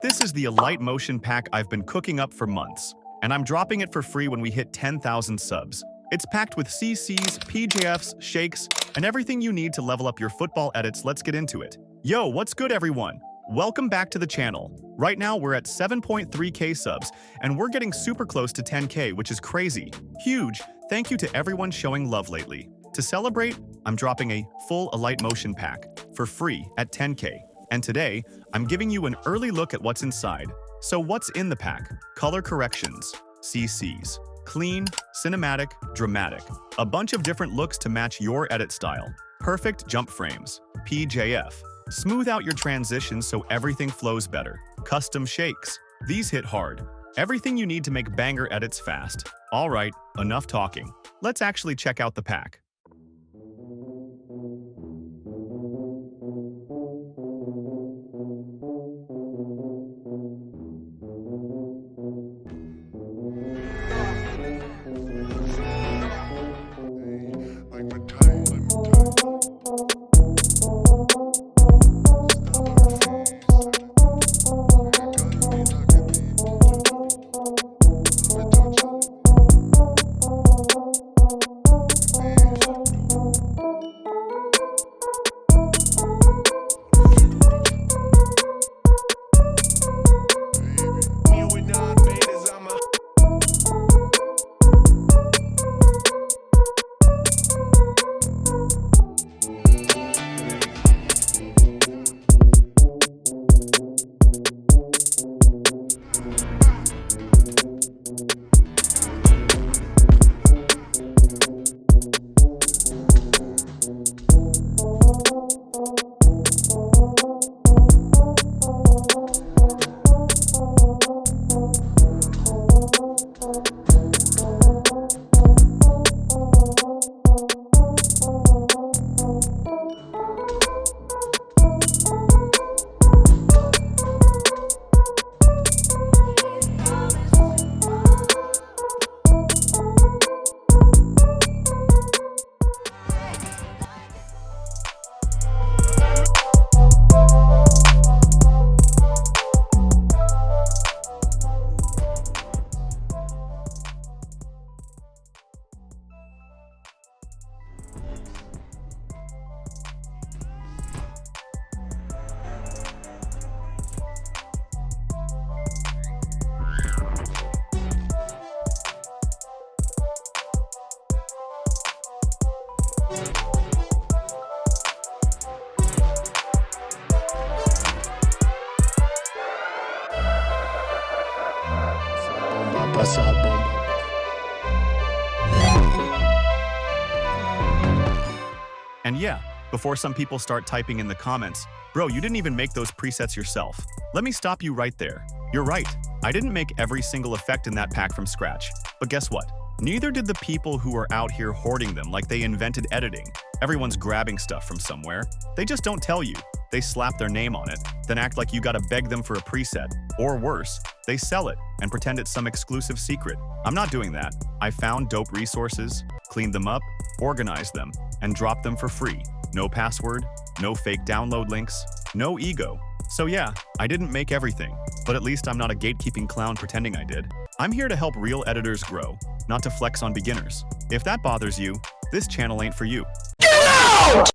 This is the Alight Motion pack I've been cooking up for months, and I'm dropping it for free when we hit 10,000 subs. It's packed with CCs, PJFs, shakes, and everything you need to level up your football edits. Let's get into it. Yo, what's good everyone? Welcome back to the channel. Right now we're at 7.3k subs, and we're getting super close to 10k, which is crazy. Huge. Thank you to everyone showing love lately. To celebrate, I'm dropping a full Alight Motion pack for free at 10k. And today, I'm giving you an early look at what's inside. So what's in the pack? Color corrections, CCs, clean, cinematic, dramatic. A bunch of different looks to match your edit style. Perfect jump frames, PJF. Smooth out your transitions so everything flows better. Custom shakes. These hit hard. Everything you need to make banger edits fast. All right, enough talking. Let's actually check out the pack. And yeah, before some people start typing in the comments, bro, you didn't even make those presets yourself. Let me stop you right there. You're right, I didn't make every single effect in that pack from scratch. But guess what? Neither did the people who are out here hoarding them like they invented editing. Everyone's grabbing stuff from somewhere. They just don't tell you. They slap their name on it, then act like you gotta beg them for a preset. Or worse, they sell it and pretend it's some exclusive secret. I'm not doing that. I found dope resources, cleaned them up, organized them, and dropped them for free. No password, no fake download links, no ego. So yeah, I didn't make everything, but at least I'm not a gatekeeping clown pretending I did. I'm here to help real editors grow, not to flex on beginners. If that bothers you, this channel ain't for you. Get out!